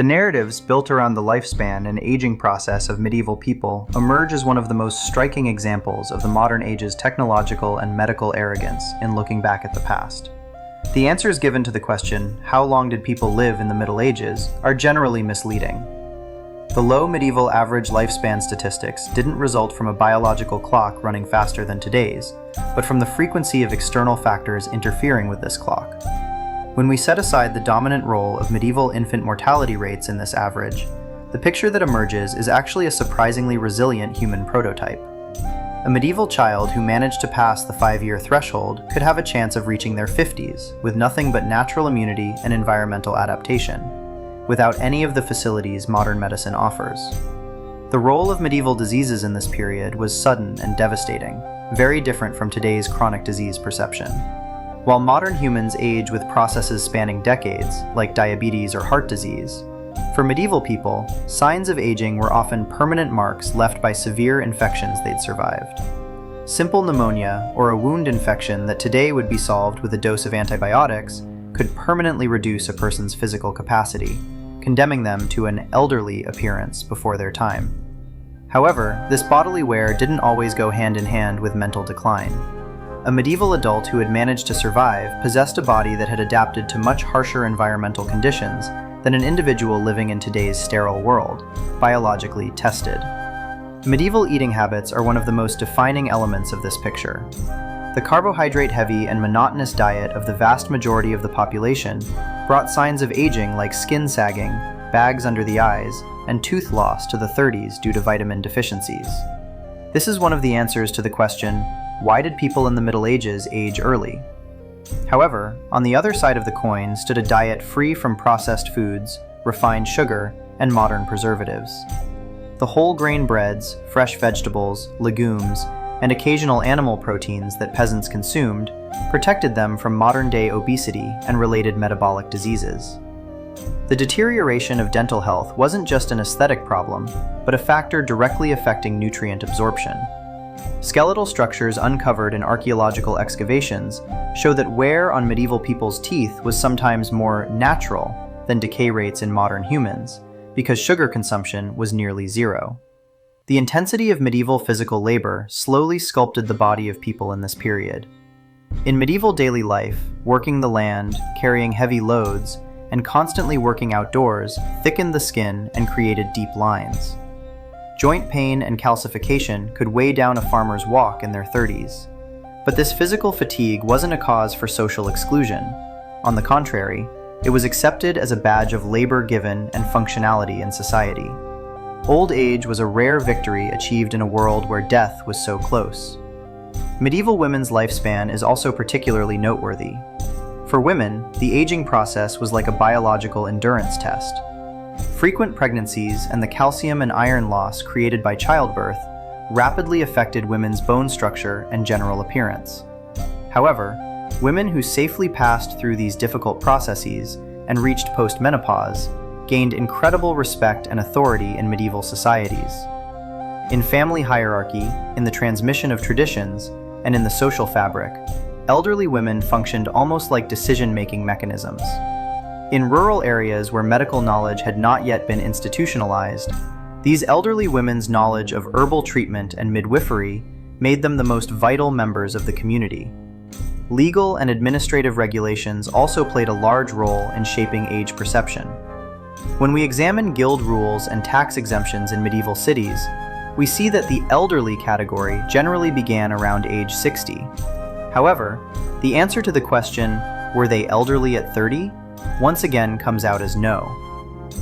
The narratives built around the lifespan and aging process of medieval people emerge as one of the most striking examples of the modern age's technological and medical arrogance in looking back at the past. The answers given to the question, how long did people live in the Middle Ages, are generally misleading. The low medieval average lifespan statistics didn't result from a biological clock running faster than today's, but from the frequency of external factors interfering with this clock. When we set aside the dominant role of medieval infant mortality rates in this average, the picture that emerges is actually a surprisingly resilient human prototype. A medieval child who managed to pass the 5-year threshold could have a chance of reaching their 50s with nothing but natural immunity and environmental adaptation, without any of the facilities modern medicine offers. The role of medieval diseases in this period was sudden and devastating, very different from today's chronic disease perception. While modern humans age with processes spanning decades, like diabetes or heart disease, for medieval people, signs of aging were often permanent marks left by severe infections they'd survived. Simple pneumonia, or a wound infection that today would be solved with a dose of antibiotics, could permanently reduce a person's physical capacity, condemning them to an elderly appearance before their time. However, this bodily wear didn't always go hand in hand with mental decline. A medieval adult who had managed to survive possessed a body that had adapted to much harsher environmental conditions than an individual living in today's sterile world, biologically tested. Medieval eating habits are one of the most defining elements of this picture. The carbohydrate-heavy and monotonous diet of the vast majority of the population brought signs of aging like skin sagging, bags under the eyes, and tooth loss to the 30s due to vitamin deficiencies. This is one of the answers to the question, why did people in the Middle Ages age early? However, on the other side of the coin stood a diet free from processed foods, refined sugar, and modern preservatives. The whole grain breads, fresh vegetables, legumes, and occasional animal proteins that peasants consumed protected them from modern-day obesity and related metabolic diseases. The deterioration of dental health wasn't just an aesthetic problem, but a factor directly affecting nutrient absorption. Skeletal structures uncovered in archaeological excavations show that wear on medieval people's teeth was sometimes more natural than decay rates in modern humans, because sugar consumption was nearly zero. The intensity of medieval physical labor slowly sculpted the body of people in this period. In medieval daily life, working the land, carrying heavy loads, and constantly working outdoors thickened the skin and created deep lines. Joint pain and calcification could weigh down a farmer's walk in their 30s. But this physical fatigue wasn't a cause for social exclusion. On the contrary, it was accepted as a badge of labor given and functionality in society. Old age was a rare victory achieved in a world where death was so close. Medieval women's lifespan is also particularly noteworthy. For women, the aging process was like a biological endurance test. Frequent pregnancies and the calcium and iron loss created by childbirth rapidly affected women's bone structure and general appearance. However, women who safely passed through these difficult processes and reached postmenopause gained incredible respect and authority in medieval societies. In family hierarchy, in the transmission of traditions, and in the social fabric, elderly women functioned almost like decision-making mechanisms. In rural areas where medical knowledge had not yet been institutionalized, these elderly women's knowledge of herbal treatment and midwifery made them the most vital members of the community. Legal and administrative regulations also played a large role in shaping age perception. When we examine guild rules and tax exemptions in medieval cities, we see that the elderly category generally began around age 60. However, the answer to the question, were they elderly at 30, once again comes out as no.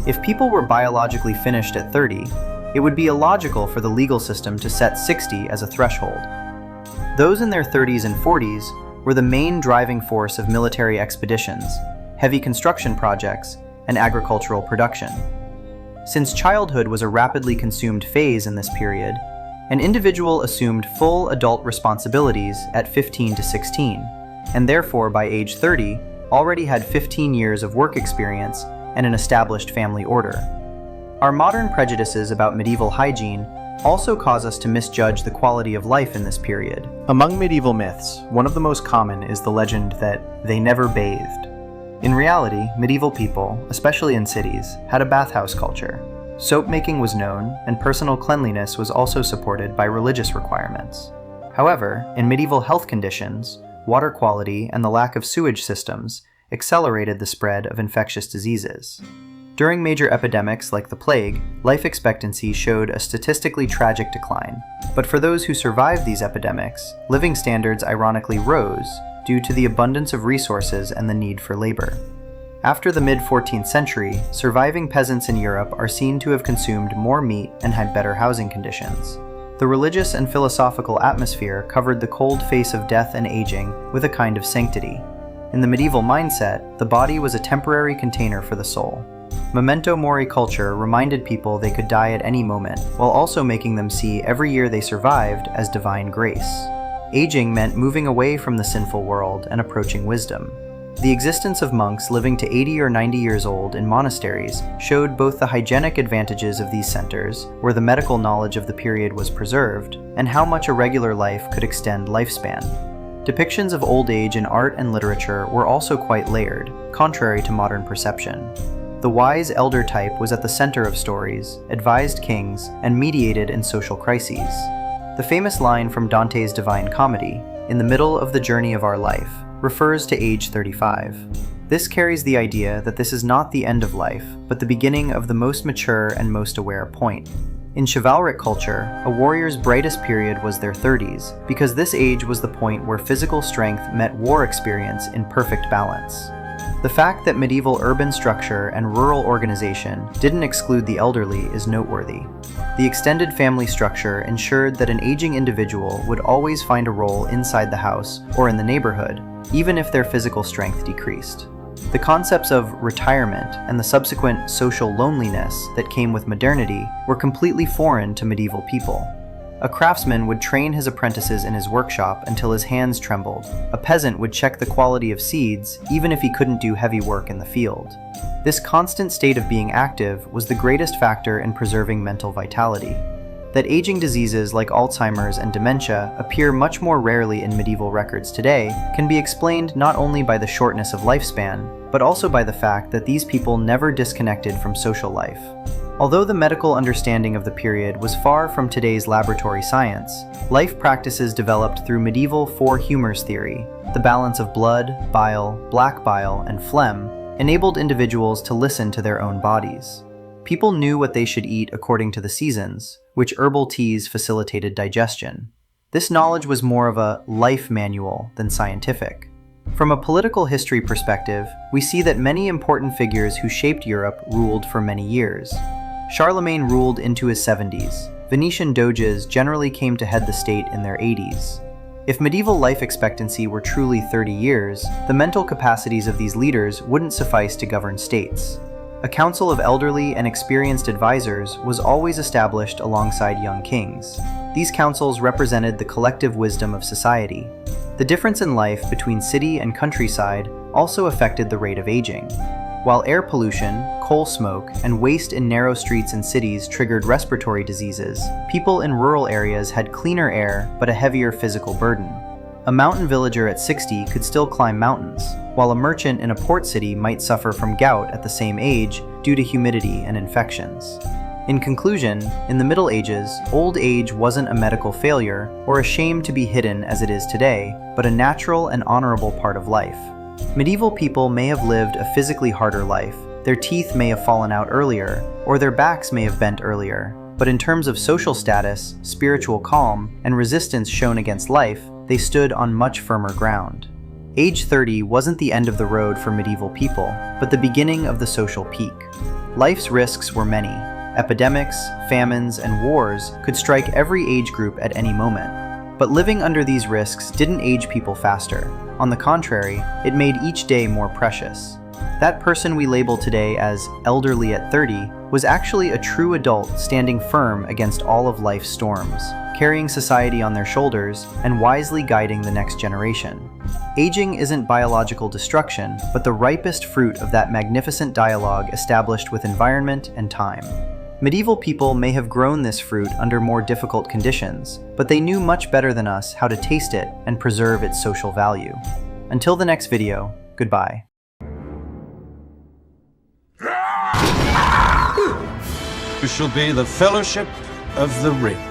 If people were biologically finished at 30, it would be illogical for the legal system to set 60 as a threshold. Those in their 30s and 40s were the main driving force of military expeditions, heavy construction projects, and agricultural production. Since childhood was a rapidly consumed phase in this period, an individual assumed full adult responsibilities at 15 to 16, and therefore by age 30 already had 15 years of work experience and an established family order. Our modern prejudices about medieval hygiene also cause us to misjudge the quality of life in this period. Among medieval myths, one of the most common is the legend that they never bathed. In reality, medieval people, especially in cities, had a bathhouse culture. Soap making was known, and personal cleanliness was also supported by religious requirements. However, in medieval health conditions, water quality and the lack of sewage systems accelerated the spread of infectious diseases. During major epidemics like the plague, life expectancy showed a statistically tragic decline. But for those who survived these epidemics, living standards ironically rose due to the abundance of resources and the need for labor. After the mid-14th century, surviving peasants in Europe are seen to have consumed more meat and had better housing conditions. The religious and philosophical atmosphere covered the cold face of death and aging with a kind of sanctity. In the medieval mindset, the body was a temporary container for the soul. Memento mori culture reminded people they could die at any moment, while also making them see every year they survived as divine grace. Aging meant moving away from the sinful world and approaching wisdom. The existence of monks living to 80 or 90 years old in monasteries showed both the hygienic advantages of these centers, where the medical knowledge of the period was preserved, and how much a regular life could extend lifespan. Depictions of old age in art and literature were also quite layered, contrary to modern perception. The wise elder type was at the center of stories, advised kings, and mediated in social crises. The famous line from Dante's Divine Comedy, "In the middle of the journey of our life," refers to age 35. This carries the idea that this is not the end of life, but the beginning of the most mature and most aware point. In chivalric culture, a warrior's brightest period was their 30s, because this age was the point where physical strength met war experience in perfect balance. The fact that medieval urban structure and rural organization didn't exclude the elderly is noteworthy. The extended family structure ensured that an aging individual would always find a role inside the house or in the neighborhood, even if their physical strength decreased. The concepts of retirement and the subsequent social loneliness that came with modernity were completely foreign to medieval people. A craftsman would train his apprentices in his workshop until his hands trembled. A peasant would check the quality of seeds, even if he couldn't do heavy work in the field. This constant state of being active was the greatest factor in preserving mental vitality. That aging diseases like Alzheimer's and dementia appear much more rarely in medieval records today can be explained not only by the shortness of lifespan, but also by the fact that these people never disconnected from social life. Although the medical understanding of the period was far from today's laboratory science, life practices developed through medieval four humors theory, the balance of blood, bile, black bile, and phlegm, enabled individuals to listen to their own bodies. People knew what they should eat according to the seasons, which herbal teas facilitated digestion. This knowledge was more of a life manual than scientific. From a political history perspective, we see that many important figures who shaped Europe ruled for many years. Charlemagne ruled into his 70s. Venetian doges generally came to head the state in their 80s. If medieval life expectancy were truly 30 years, the mental capacities of these leaders wouldn't suffice to govern states. A council of elderly and experienced advisors was always established alongside young kings. These councils represented the collective wisdom of society. The difference in life between city and countryside also affected the rate of aging. While air pollution, coal smoke, and waste in narrow streets and cities triggered respiratory diseases, people in rural areas had cleaner air but a heavier physical burden. A mountain villager at 60 could still climb mountains, while a merchant in a port city might suffer from gout at the same age due to humidity and infections. In conclusion, in the Middle Ages, old age wasn't a medical failure or a shame to be hidden as it is today, but a natural and honorable part of life. Medieval people may have lived a physically harder life, their teeth may have fallen out earlier, or their backs may have bent earlier, but in terms of social status, spiritual calm, and resistance shown against life, they stood on much firmer ground. Age 30 wasn't the end of the road for medieval people, but the beginning of the social peak. Life's risks were many. Epidemics, famines, and wars could strike every age group at any moment. But living under these risks didn't age people faster. On the contrary, it made each day more precious. That person we label today as elderly at 30 was actually a true adult standing firm against all of life's storms, carrying society on their shoulders and wisely guiding the next generation. Aging isn't biological destruction, but the ripest fruit of that magnificent dialogue established with environment and time. Medieval people may have grown this fruit under more difficult conditions, but they knew much better than us how to taste it and preserve its social value. Until the next video, goodbye. We shall be the Fellowship of the Ring.